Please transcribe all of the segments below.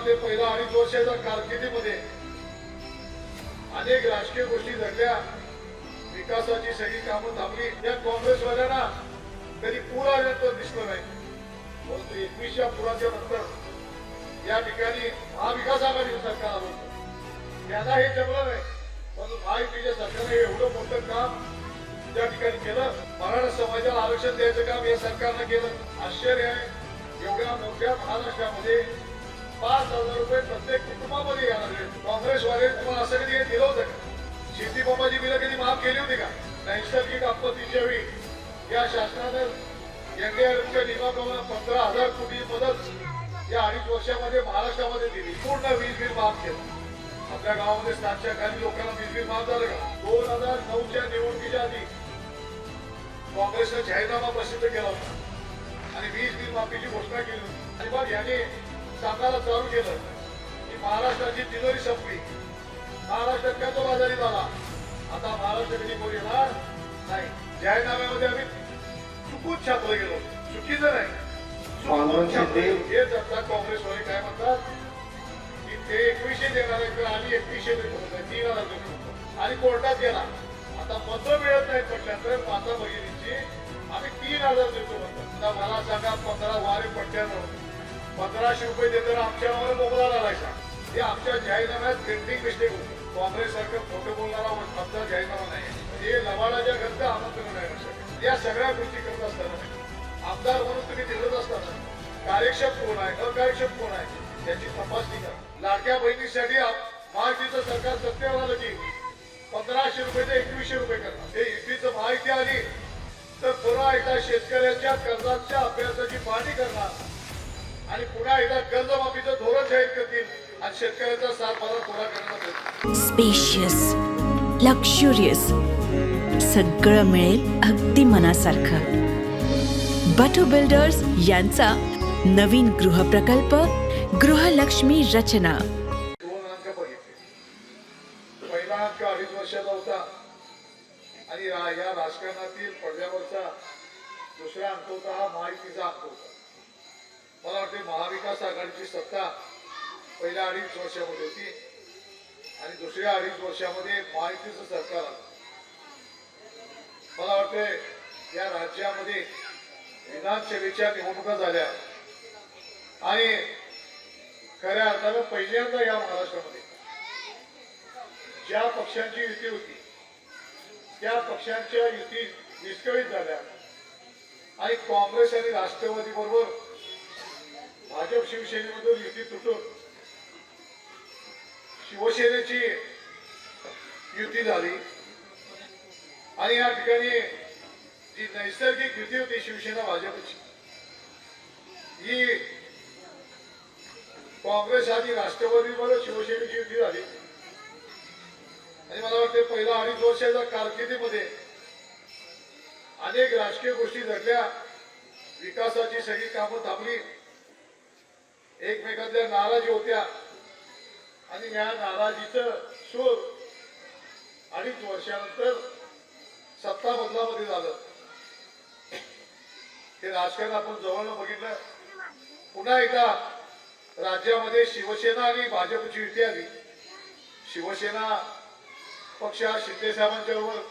वाटते पहिला 2.5 वर्षाच्या कारकिर्दीमध्ये अनेक राजकीय गोष्टी घडल्या, विकासाची सगळी कामं थांबली. या काँग्रेसवाल्यांना कधी पूर आल्याचं दिसलं नाही, परंतु 21च्या पुराच्या नंतर या ठिकाणी महाविकास आघाडी सरकार आलं होतं. त्यांना हे जमलं नाही, परंतु महायुतीच्या सरकारने एवढं मोठं काम त्या ठिकाणी केलं. मराठा समाजाला आरक्षण द्यायचं काम या सरकारनं केलं. आश्चर्य आहे, एवढ्या मोठ्या महाराष्ट्रामध्ये 5,000 रुपये प्रत्येक कुटुंबामध्ये येणार. काँग्रेसवाले तुम्हाला असं कधी दिलं होतं का? शेती पंपाची बिलं कधी माफ केली होती का? नैसर्गिक आपत्तीच्या वेळी या शासनानं एनडीआरएफच्या नियमाप्रमाणे 15,000 कोटी मदत या 2.5 वर्षामध्ये महाराष्ट्रामध्ये दिली. पूर्ण वीज बिल माफ केलं. आपल्या गावामध्ये 700 खाली लोकांना वीज बिल माफ झालं का? 2009च्या निवडणुकीच्या आधी काँग्रेसनं जाहीरनामा प्रसिद्ध केला होता आणि वीज बिल माफीची घोषणा केली होती. आणि मग याने सांगायला चालू केलं की महाराष्ट्राची तिजोरी संपली, महाराष्ट्र कर्जबाजारी झाला. आता महाराष्ट्र कधी कोण येणार नाही. जाहीरनाम्यामध्ये आम्ही चुकून छापलं गेलो, चुकीचं नाही, चुकून छापलं. हेच आता काँग्रेसवाले काय म्हणतात की ते 2100 देणार आहे, आम्ही 2100 देतो, 3,000 देतो आणि कोर्टात गेला. आता पत्र मिळत नाही म्हटल्यानंतर माता भगिनींची आम्ही 3,000 देतो म्हणतात. मला सांगा, 15 वारे पट्ट्यानं 1500 रुपये देताना आमच्यावर मोकळा लागायचा. हे आमच्या जाहीरनाम्यात प्रिंटिंग मिस्टेक होती. काँग्रेस सारखं खोटं बोलणारा आमचा जाहीरनामा नाही, हे लवाडाच्या घरचं आमंत्रण नाही लक्षात. या सगळ्या गोष्टी करत असताना आमदार म्हणून तुम्ही दिसत असताना कार्यक्षम कोण आहे, अकार्यक्षम कोण आहे त्याची तपासणी करा. लाडक्या बहिणीसाठी महायुतीचं सरकार सत्तेवर आलं की 1500 रुपये ते 2100 रुपये करणार. हे युतीचं माहिती आली तर पुन्हा एकदा शेतकऱ्यांच्या कर्जाच्या अभ्यासाची पाहणी करणार आणि पुन्हा एकदा कर्जमाफीचं धोरण जाहीर करतील आणि शेतकऱ्याचा 7,000 पुरा करणार. स्पेशियस, लक्झुरियस, सगळं मिळेल अगदी मनासारखं. बटू बिल्डर्स यांचा नवीन गृहप्रकल्प गृहलक्ष्मी रचना. 2 अंक बघितले. पहिला अंक 2.5 वर्षाचा होता आणि या राजकारणातील पडद्यावरचा दुसरा अंक होता हा महायुतीचा अंक होता. मला वाटते महाविकास आघाडीची सत्ता पहिल्या 2.5 वर्षामध्ये होती आणि दुसऱ्या 2.5 वर्षामध्ये महायुतीचं सरकार आलं. मला वाटते या राज्यामध्ये विधानसभेच्या निवडणुका झाल्या आणि खऱ्या अर्थानं पहिल्यांदा या महाराष्ट्रामध्ये ज्या पक्षांची युती होती त्या पक्षांच्या युती विस्कळीत झाल्या आणि काँग्रेस आणि राष्ट्रवादी बरोबर भाजप शिवसेनेमधून युती तुटून शिवसेनेची युती झाली आणि या ठिकाणी जी नैसर्गिक युती होती शिवसेना भाजपची, ही काँग्रेस आणि राष्ट्रवादी बरोबर शिवसेनेची युती झाली. आणि मला वाटते पहिला 2.5 वर्षाच्या कारकिर्दीमध्ये अनेक राजकीय गोष्टी घडल्या, विकासाची सगळी कामं थांबली, एकमेकांच्या नाराजी होत्या आणि या नाराजीचं सूर 2.5 वर्षानंतर सत्ता बदलामध्ये झालं. हे राजकारण आपण जवळनं बघितलं. पुन्हा एकदा राज्यामध्ये शिवसेना आणि भाजपची युती आली. शिवसेना पक्ष शिंदे साहेबांच्या बरोबर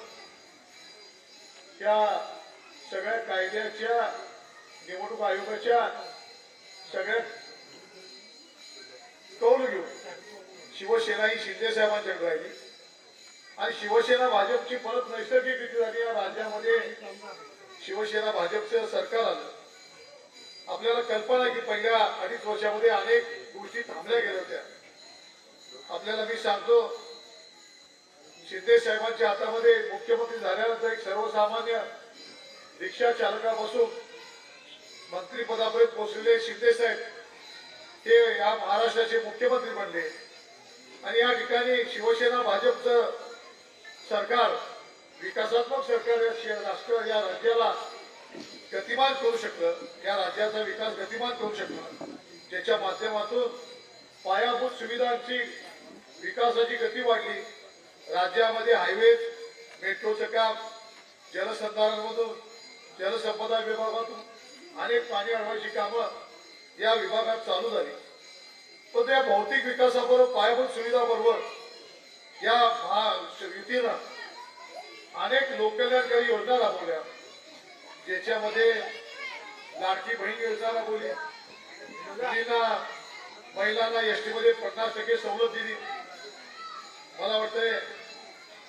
त्या सगळ्या कायद्याच्या, निवडणूक आयोगाच्या सगळ्या कौल घेऊन शिवसेना ही शिंदे साहेबांच्याकडे राहिली आणि शिवसेना भाजपची परत नैसर्गिक युती झाली. या राज्यामध्ये शिवसेना भाजपचं सरकार आलं. आपल्याला कल्पना आहे की पहिल्या 2.5 वर्षामध्ये अनेक गोष्टी थांबल्या गेल्या होत्या. आपल्याला मी सांगतो, शिंदे साहेबांच्या हातामध्ये मुख्यमंत्री झाल्यानंतर एक सर्वसामान्य रिक्षा चालकापासून मंत्रिपदापर्यंत पोहोचलेले शिंदे साहेब हे या महाराष्ट्राचे मुख्यमंत्री बनले आणि या ठिकाणी शिवसेना भाजपचं सरकार विकासात्मक सरकार राष्ट्र या राज्याला गतिमान करू शकलं, या राज्याचा विकास गतिमान करू शकलं, ज्याच्या माध्यमातून पायाभूत सुविधांची विकासाची गती वाढली. राज्यामध्ये हायवे, मेट्रोचं काम, जलसंधारणमधून जलसंपदा विभागातून अनेक पाणी अडवायची कामं या विभागात चालू झाली. पण परंतु या भौतिक विकासाबरोबर पायाभूत सुविधाबरोबर या युतीनं अनेक लोककल्याणकारी योजना राबवल्या, ज्याच्यामध्ये लाडकी बहीण योजना राबवली, मुलींना महिलांना एसटी मध्ये 50% सवलत दिली. मला वाटतंय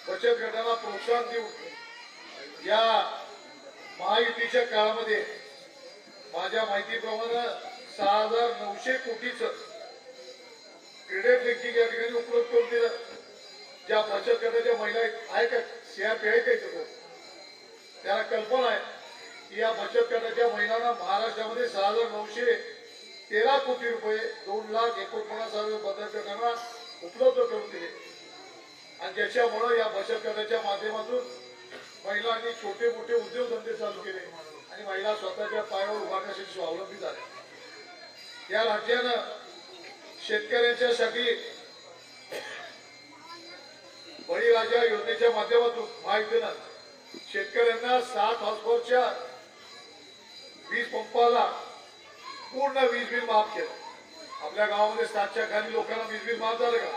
बचत गटाला प्रोत्साहन देऊन या महायुतीच्या काळामध्ये माझ्या माहितीप्रमाणे 6,900 कोटीचं क्रेडिट लिंकिंग या ठिकाणी उपलब्ध करून दिलं. ज्या बचत गटाच्या महिला आहे का, सीआरपी आहे का इथं, त्याला कल्पना आहे की या बचत गटाच्या महिलांना महाराष्ट्रामध्ये 6,913 कोटी रुपये 2,49,000 बचत गटांना उपलब्ध करून दिले. आणि ज्याच्यामुळे या बचत गटाच्या माध्यमातून महिलांनी छोटे मोठे उद्योगधंदे चालू केले आणि महिला स्वतःच्या पायावर उभारण्यासाठी स्वावलंबी झाल्या. या राज्यानं शेतकऱ्यांच्यासाठी बळीराजा योजनेच्या माध्यमातून महायुतीनं शेतकऱ्यांना 7 हॉर्सपॉवरच्या वीज पंपाला पूर्ण वीज बिल माफ केलं. आपल्या गावामध्ये 7च्या खाली लोकांना वीज बिल माफ झालं का?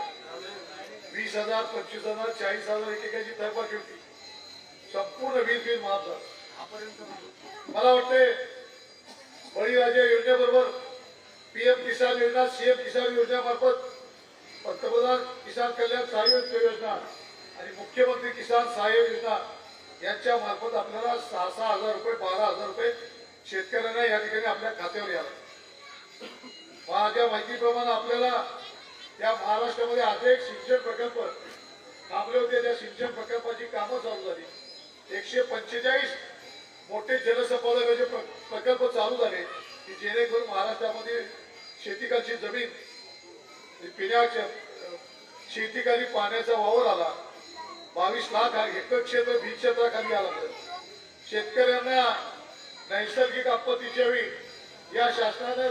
20,000, 25,000, 40,000 एकेकाची थकबाकी होती. संपूर्ण वीज बिल माफ झालं. मला वाटते बळीराजा योजनेबरोबर पीएम किसान योजना, सीएम किसान योजनेमार्फत पंतप्रधान किसान कल्याण सहाय्य योजना आणि मुख्यमंत्री किसान सहाय्य योजना यांच्या मार्फत आपल्याला 6,000 रुपये 12,000 रुपये शेतकऱ्यांना या ठिकाणी आपल्या खात्यावर यावं. माझ्या माहितीप्रमाणे आपल्याला या महाराष्ट्रामध्ये अनेक सिंचन प्रकल्प थांबले होते. त्या सिंचन प्रकल्पाची कामं चालू झाली. 145 मोठे जलसंपदा प्रकल्प चालू झाले की जेणेकरून महाराष्ट्रामध्ये शेतीकाची जमीन पिण्याच्या शेतीखाली पाण्याचा वावर आला. 22 लाख हेक्टर क्षेत्र भीत क्षेत्राखाली आला. शेतकऱ्यांना नैसर्गिक आपत्तीच्या वेळी या शासनानं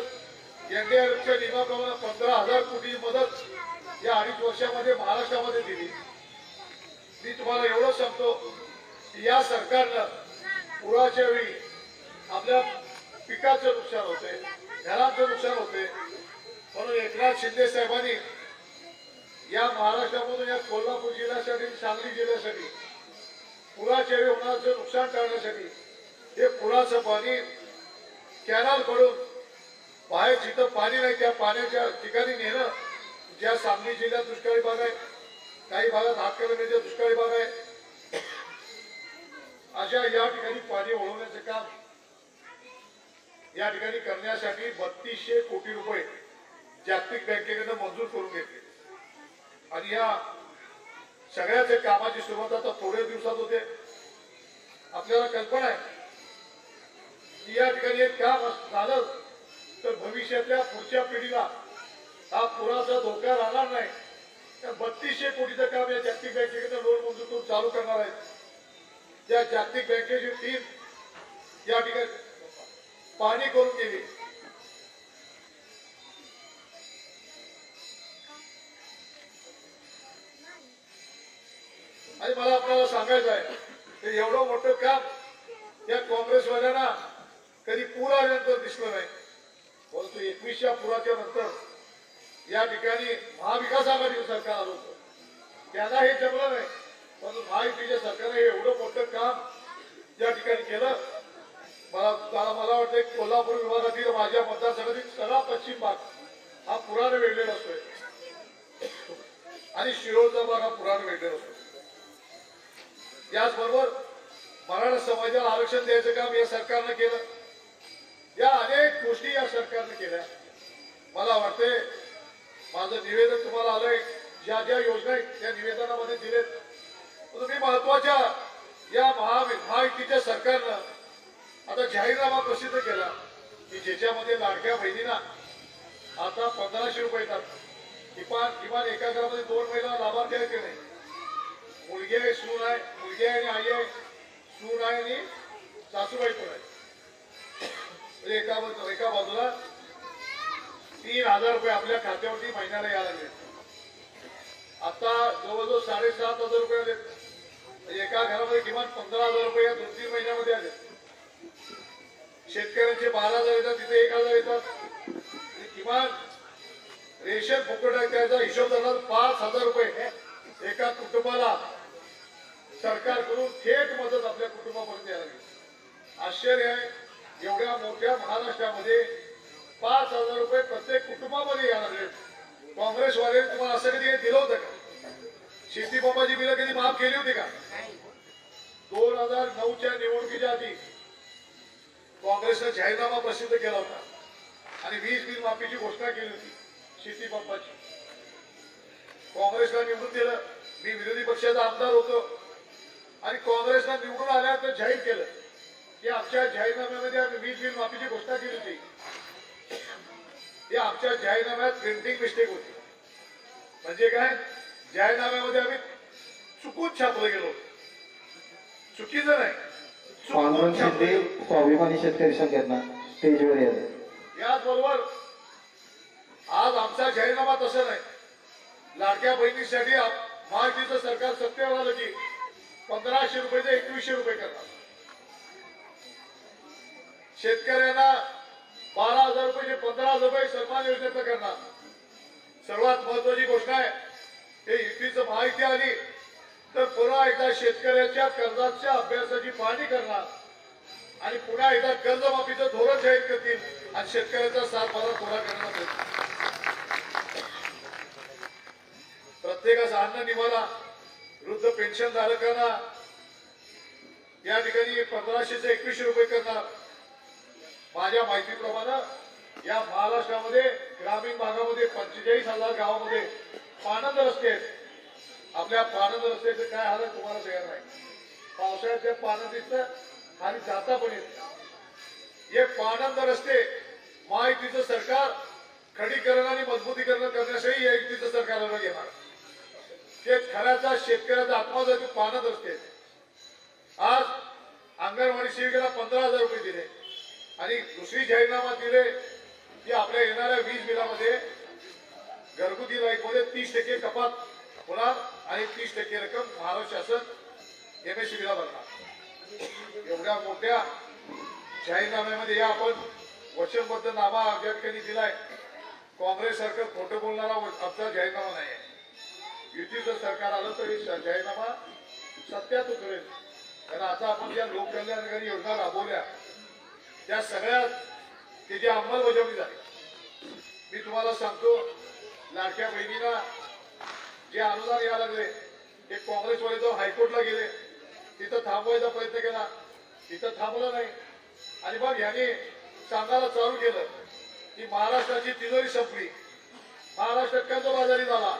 एनडीआरएफच्या नियमाप्रमाणे 15,000 कोटी मदत या 2.5 वर्षामध्ये महाराष्ट्रामध्ये दिली. मी तुम्हाला एवढं सांगतो की या सरकारनं पुराच्या वेळी आपल्या पिकाचं नुकसान होते, घरांचं नुकसान होते, म्हणून एकनाथ शिंदे साहेबांनी या महाराष्ट्रामधून या कोल्हापूर जिल्ह्यासाठी, सांगली जिल्ह्यासाठी पुराच्या वेळी होणारं नुकसान टाळण्यासाठी हे पुराचं पाणी कॅनल कडून बाहेर जिथं पाणी नाही त्या पाण्याच्या ठिकाणी नेणं. ज्या सांगली जिल्ह्यात दुष्काळी भाग आहे, काही भागात हातकणंगलेच्या दुष्काळी भाग आहे, अशा या ठिकाणी पाणी वळवण्याचं काम या ठिकाणी करण्यासाठी 3200 कोटी रुपये जागतिक बँकेकडनं मंजूर करून घेतले. आणि या सगळ्याच कामाची सुरुवात आता थोड्या दिवसात होते. आपल्याला कल्पना आहे की या ठिकाणी एक काम झालं तर भविष्यातल्या पुढच्या पिढीला हा पुराचा धोका राहणार नाही. त्या 3200 कोटीचं काम या जागतिक बँकेकडनं लोन मंजूर करून चालू करणार आहेत. त्या जागतिक बँकेची टीम या ठिकाणी पाहणी करून गेली. आणि मला आपल्याला सांगायचं आहे की एवढं मोठं काम या काँग्रेसवाल्यांना कधी पूर आल्यानंतर दिसलं नाही. परंतु 21च्या पुराच्या नंतर या ठिकाणी महाविकास आघाडी सरकार आलं होतं, त्यांना हे जमलं नाही. परंतु महायुतीच्या सरकारने एवढं मोठं काम या ठिकाणी केलं. मला वाटतं कोल्हापूर विभागातील माझ्या मतदारसंघातील सगळा पश्चिम भाग हा पुराने वेढलेला असतोय आणि शिरोळचा भाग हा पुराने वेढलेला असतो. याचबरोबर मराठा समाजाला आरक्षण द्यायचं काम या सरकारनं केलं. या अनेक गोष्टी या सरकारने केल्या. मला वाटते माझं निवेदन तुम्हाला आलंय, ज्या ज्या योजना आहेत त्या निवेदनामध्ये दिलेत. तुम्ही महत्वाच्या या महायुतीच्या सरकारनं आता जाहीरनामा प्रसिद्ध केला की ज्याच्यामध्ये लाडक्या बहिणींना आता 1500 रुपये येतात. किमान एका घरामध्ये 2 महिला लाभार्थी आहेत की नाही? मुलगी आहे, सून आहे, मुलगी आहे आणि आई आहे, सून आहे आणि सासूबाई पण आहे. एका बाजूला 3,000 रुपये आपल्या खात्यावरती महिन्याला यायला लागले. आता जवळजवळ 7,500 रुपये आले. एका घरामध्ये किमान 15,000 रुपये या 2-3 महिन्यामध्ये आले. शेतकऱ्यांचे 12,000 येतात, तिथे 1,000 येतात. किमान रेशन फुकट आहे त्याचा हिशोब धरला 5,000 रुपये एका कुटुंबाला सरकारकडून थेट मदत आपल्या कुटुंबापर्यंत यायला लागली. आश्चर्य आहे एवढ्या मोठ्या महाराष्ट्रामध्ये 5,000 रुपये प्रत्येक कुटुंबामध्ये यायला लागले. काँग्रेसवाले तुम्हाला असं कधी दिलं होतं का? शेती पंपाची बिलं कधी माफ केली होती का? 2009च्या निवडणुकीच्या आधी काँग्रेसने जाहीरनामा प्रसिद्ध केला होता आणि 20 बिल माफीची घोषणा केली होती शेती पंपाची. काँग्रेसला निवडून दिलं. मी विरोधी पक्षाचा आमदार होतो आणि काँग्रेसला निवडून आल्यानंतर जाहीर केलं की आमच्या जाहीरनाम्यामध्ये आम्ही 20 बिल माफीची घोषणा केली होती. या आमच्या जाहीरनाम्यात प्रिंटिंग मिस्टेक होती. म्हणजे काय? जाहीरनाम्यामध्ये आम्ही चुकून छापलं गेलो. चुकीचं नाही, पांडुरंग शिंदे स्वाभिमानी शेतकरी संघटना स्टेजवर येतात. याचबरोबर आज आमचा जाहीरनामा तसं नाही. लाडक्या बहिणीसाठी महायुतीचं सरकार सत्तेवर आलं की 1,500 रुपये ते 2,100 रुपये करणार. शेतकऱ्यांना 12,000 रुपये 15,000 रुपये सन्मान योजनेचं करणार. सर्वात महत्वाची गोष्ट आहे हे युतीचं महायुती आली तर पुन्हा एकदा शेतकऱ्याच्या कर्जाच्या अभ्यासाची पाहणी करणार आणि पुन्हा एकदा कर्जमाफीचं धोरण जाहीर करतील आणि शेतकऱ्याचा 7,000 पुरा करणार होईल. प्रत्येकाचा अन्न निवारा वृद्ध पेन्शन धारकांना या ठिकाणी 1,500 ते 2,100 रुपये करणार. माझ्या माहितीप्रमाणे या महाराष्ट्रामध्ये ग्रामीण भागामध्ये 45,000 गावामध्ये पाणंद रस्ते आहेत. आपल्या पाणंद रस्त्याचे काय हाल आहे तुम्हाला तयार नाही. पावसाळ्याच्या पाणंदीचं खाली जाता पण येत. हे पाणंद रस्ते महायुतीचं सरकार खडीकरण आणि मजबूतीकरण करण्यासाठी या युतीचं सरकारला घेणार. ते खऱ्याचा शेतकऱ्याचा आत्महत्या पाणंद रस्ते. आज अंगणवाडी सेविकेला 15,000 रुपये दिले आणि दुसरी जाहीरनामा दिले की आपल्या येणाऱ्या 20 बिलामध्ये घरगुती लाईटमध्ये 30% कपात होणार आणि 30% रक्कम महाराष्ट्र शासन MSCBला भरणार. एवढ्या मोठ्या जाहीरनाम्यामध्ये या आपण वचनबद्ध नामा या ठिकाणी दिलाय. काँग्रेस सरकार खोटं बोलणारा आमचा जाहीरनामा नाही आहे. युतीचं सरकार आलं तर हे जाहीरनामा सत्यात उतरेल. कारण आता आपण ज्या लोककल्याणकारी योजना राबवल्या त्या सगळ्यात त्याची अंमलबजावणी झाली. मी तुम्हाला सांगतो लाडक्या बहिणीला जे अनुदान यायला लागले ते काँग्रेसवाले जाऊन हायकोर्टला गेले. तिथं थांबवायचा प्रयत्न केला, तिथं थांबलं नाही आणि मग ह्याने सांगायला चालू केलं की महाराष्ट्राची तिजोरी संपली, महाराष्ट्र कर्जबाजारी झाला,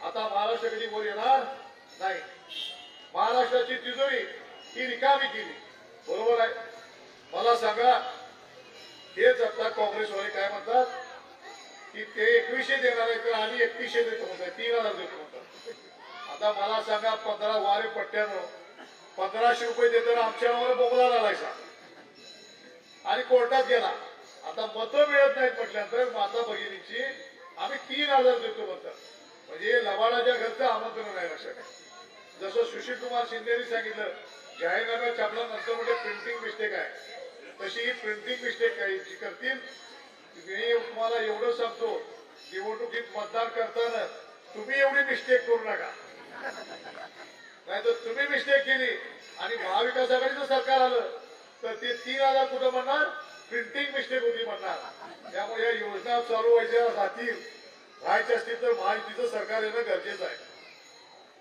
आता महाराष्ट्र कधी वर येणार नाही, महाराष्ट्राची तिजोरी ही रिकामी केली. बरोबर आहे. मला सांगा हेच आता काँग्रेसवाले काय म्हणतात की ते 2100 देणार आहे तर आम्ही 3100 देतो म्हणतात, 3,000 देतो म्हणतात. आता मला सांगा 15 वारे पट्ट्यानं 1,500 रुपये देताना आमच्यावर बोबला लागायचा आणि कोर्टात गेला. आता मतं मिळत नाहीत म्हटल्यानंतर माता भगिनीची आम्ही 3,000 देतो म्हणतात. म्हणजे लबाडाच्या घरचं आमंत्रण नाही. लक्षात जसं सुशील कुमार शिंदेनी सांगितलं जाहीरनाम्यात छापल्यानंतर म्हणजे प्रिंटिंग मिस्टेक आहे, तशी ही प्रिंटिंग मिस्टेक काही जी करतील. मी तुम्हाला एवढं सांगतो निवडणुकीत मतदान करताना तुम्ही एवढी मिस्टेक करू नका. नाहीतर तुम्ही मिस्टेक केली आणि महाविकास आघाडीचं सरकार आलं तर ते 3,000 कुठं म्हणणार प्रिंटिंग मिस्टेक होती म्हणणार. त्यामुळे या योजना चालू राहायच्या असतील तर महायुतीचं सरकार येणं गरजेचं आहे.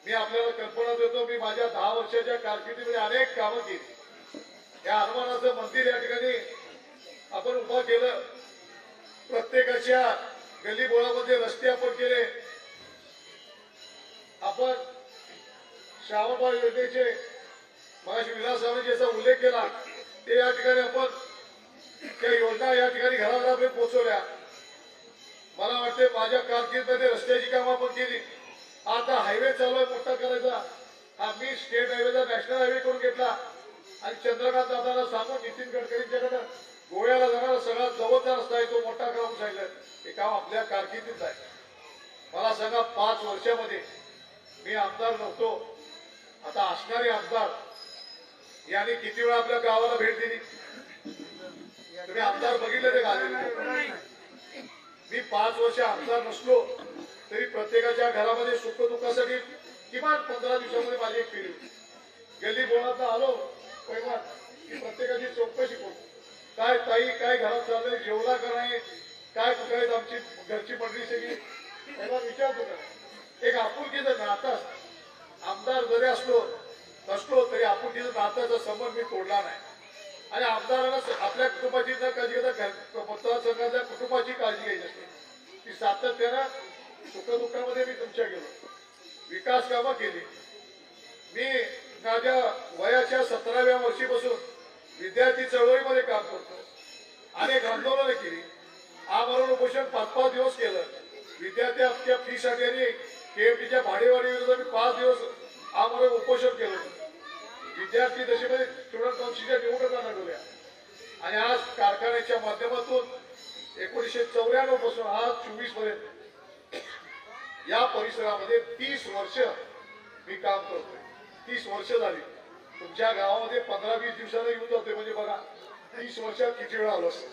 मी आपल्याला कल्पना देतो मी माझ्या 10 वर्षाच्या कारकिर्दीमध्ये अनेक कामं केली. या हनुमानाचं मंदिर या ठिकाणी आपण उभं केलं. प्रत्येकाच्या गलीबोळामध्ये रस्ते आपण केले. आपण श्रावणबाळ योजनेचे मगाशी विलासरावांनी ज्याचा उल्लेख केला ते या ठिकाणी आपण त्या योजना या ठिकाणी घराघरापर्यंत पोहोचवल्या. मला वाटते माझ्या कारकिर्दीमध्ये रस्त्याची कामं आपण केली. आता हायवे चालू आहे मोठा करायचा. हा मी स्टेट हायवेचा नॅशनल हायवे करून घेतला आणि चंद्रकांत दादाला सांगून नितीन गडकरींच्याकडे गोव्याला जाणारा सगळ्यात जवळचा रस्ता आहे तो मोठा करून सांगितलं. हे काम आपल्या कारकिर्दीत आहे. मला सांगा 5 वर्षामध्ये मी आमदार नव्हतो, आता असणारे आमदार यांनी किती वेळा आपल्या गावाला भेट दिली. तुम्ही आमदार बघितले ते गाले मी 5 वर्ष आमदार नसलो तरी प्रत्येकाच्या घरामध्ये सुखदुःखासाठी किमान 15 दिवसामध्ये माझी एक फेरी होती. गल्ली बोळात आलो पहिला की प्रत्येकाची चौकशी करू, काय ताई काय घरात चाललंय, जेवला का नाही, काय कुठे आहेत आमची घरची मंडळी सगळी, पहिला विचारतो का. एक आपुलकीचं नातं असतं. आमदार जरी नसलो तरी आपुलकीचं नात्याचा संबंध मी तोडला नाही. आणि आमदारांना आपल्या कुटुंबाची न काळजी घेता मतदारसंघातल्या कुटुंबाची काळजी घ्यायची असते. ती सातत्यानं सुखदुःखामध्ये मी तुमच्या गेलो, विकास कामं केली. मी माझ्या वयाच्या 17व्या वर्षीपासून विद्यार्थी चळवळीमध्ये काम करतो. अनेक आंदोलनं केली, आमरण उपोषण 5-5 दिवस केलं. विद्यार्थी आपल्या फीसाठी आणि केएमटीच्या भाडेवाढी विरोधात मी 5 दिवस आमरण उपोषण केलं. विद्यार्थी दशेमध्ये स्टुडंट काउन्सिलच्या निवडणुका लढवल्या. आणि आज कारखान्याच्या माध्यमातून 1994 पासून आज 24 पर्यंत या परिसरामध्ये 30 वर्ष मी काम करतोय. 30 वर्ष झाली. तुमच्या गावामध्ये 15-20 दिवसाला येऊन जातोय, म्हणजे बघा 30 वर्षात किती वेळा आलो असतो.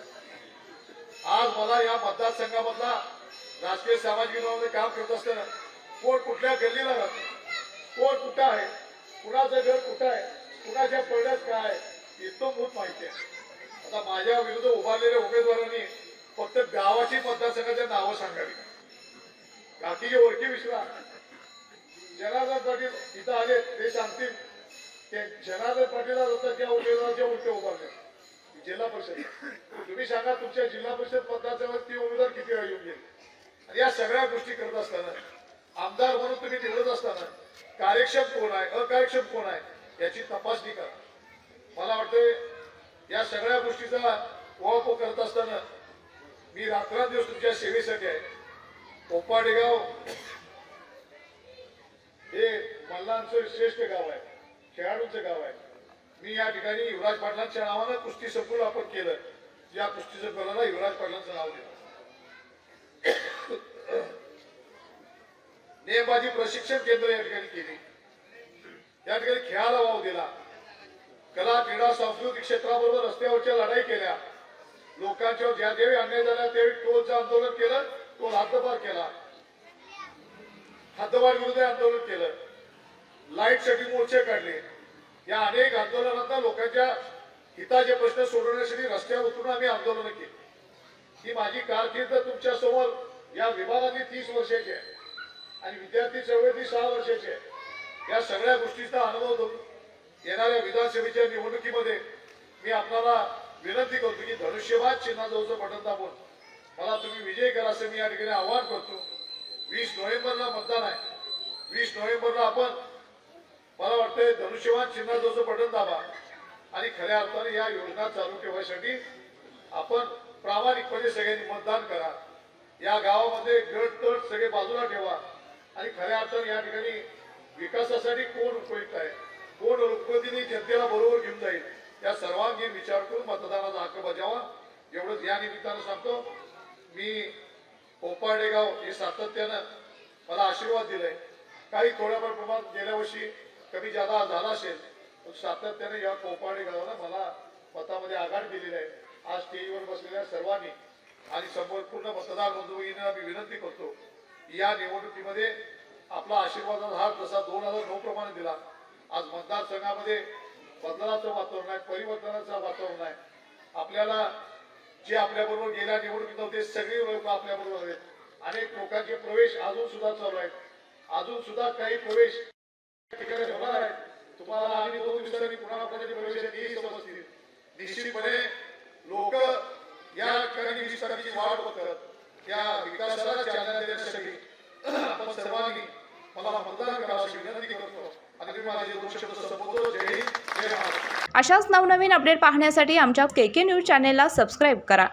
आज मला या मतदारसंघामधला राजकीय सामाजिक जीवनामध्ये काम करत असताना कोण कुठल्या गल्लीला राहतो, कोण कुठं आहे, कुणाचं घर कुठं आहे, कुणाच्या पडद्यात काय इतकं मूळ माहिती आहे. आता माझ्या विरुद्ध उभारलेल्या उमेदवारांनी फक्त गावाची मतदारसंघाच्या नावं सांगावी. बाकीचे ओळखी विसरा. जनार्दन पाटील इथं आले ते सांगतील ते जनार्दन पाटील होता त्या उमेदवाराच्या उलटे उभारले जिल्हा परिषद. तुम्ही सांगा तुमच्या जिल्हा परिषद मतदारसंघात ती उमेदवार किती वेळा येऊन गेले. आणि या सगळ्या गोष्टी करत असताना आमदार म्हणून तुम्ही निवडत असताना कार्यक्षम कोण आहे, अकार्यक्षम कोण आहे याची तपासणी करा. मला वाटतं या सगळ्या गोष्टीचा ओळख करत असताना मी रात्रंदिवस तुमच्या सेवेसाठी आहे. कोपाडेगाव हे मल्लांचं श्रेष्ठ गाव आहे, खेळाडूंचं गाव आहे. मी या ठिकाणी युवराज पाटलांच्या नावानं कुस्ती संकुल आपण केलं. या कुस्ती संकुलाला युवराज पाटलांचं नाव दिलं. नेमबाजी प्रशिक्षण केंद्र या ठिकाणी केली. या ठिकाणी खेळाला वाव दिला. कला क्रीडा सांस्कृतिक क्षेत्राबरोबर रस्त्यावरच्या लढाई केल्या. लोकांच्यावर ज्या ज्यावेळी अन्याय झाला त्यावेळी टोलचं आंदोलन केलं, टोल हद्दपार केला, हद्दपार विरुद्ध आंदोलन केलं, लाईटसाठी मोर्चे काढले. या अनेक आंदोलनांना लोकांच्या हिताचे प्रश्न सोडवण्यासाठी रस्त्यावर उतरून आम्ही आंदोलनं केली. ही माझी कारकीर्द तुमच्या समोर या विभागातली 30 वर्षाची आहे आणि विद्यार्थी चळवळीतली 6 वर्षाची आहे. या सगळ्या गोष्टीचा अनुभव घेऊन येणाऱ्या विधानसभेच्या निवडणुकीमध्ये मी आपल्याला विनंती करतो की धनुष्यबाण चिन्हाजवळचं बटन दाबून मला तुम्ही विजयी करा असं मी या ठिकाणी आवाहन करतो. 20 नोव्हेंबरला मतदान आहे. 20 नोव्हेंबरला आपण मला वाटतंय धनुष्यबाण चिन्हाजवळचं बटन दाबा आणि खऱ्या अर्थाने या योजना चालू ठेवण्यासाठी आपण प्रामाणिकपणे सगळ्यांनी मतदान करा. या गावामध्ये गट तट सगळे बाजूला ठेवा आणि खऱ्या अर्थाने या ठिकाणी विकासासाठी कोण उपयुक्त आहे, कोण लोकप्रतिनिधी जनतेला बरोबर घेऊन जाईल या सर्वांगीण विचार करून मतदानाचा हक्क बजावा. एवढंच या निमित्तानं सांगतो. मी कोपाडेगाव हे सातत्यानं मला आशीर्वाद दिलाय. काही थोड्याफार प्रमाणात गेल्या वर्षी कमी जादा झाला असेल पण सातत्याने या कोपाडे गावाला मला मतामध्ये आघाडी दिलेली आहे. आज स्टेजवर बसलेल्या सर्वांनी आणि संपूर्ण मतदार बंधूंना मी विनंती करतो या निवडणुकीमध्ये आपला आशीर्वादाचा हात जसा 2009 प्रमाणे दिला. आज मतदारसंघामध्ये बदलाचं वातावरण आहे, परिवर्तनाचं वातावरण आहे. आपल्याला जे आपल्याबरोबर गेल्या निवडणुकीत होते सगळे लोक आपल्याबरोबर आहेत. अनेक लोकांचे प्रवेश अजून सुद्धा चालू आहेत. अजून सुद्धा काही प्रवेश ठिकाणी होणार आहेत. तुम्हाला आम्ही 2 दिवसांनी पुन्हा आपल्याचे प्रवेश समजतील. निश्चितपणे लोक या ठिकाणी विस्ताराची वाट बघतात. या विकासाला चालना देण्यासाठी आपण सर्वांनी मला मतदान करावं अशी विनंती करतो आणि तुम्ही माझे 2 शब्द संबोधतो. जय हिंद, जय महाराष्ट्र. अशाच नवनवीन अपडेट पाहण्यासाठी आमच्या KK न्यूज चॅनेलला सबस्क्राईब करा.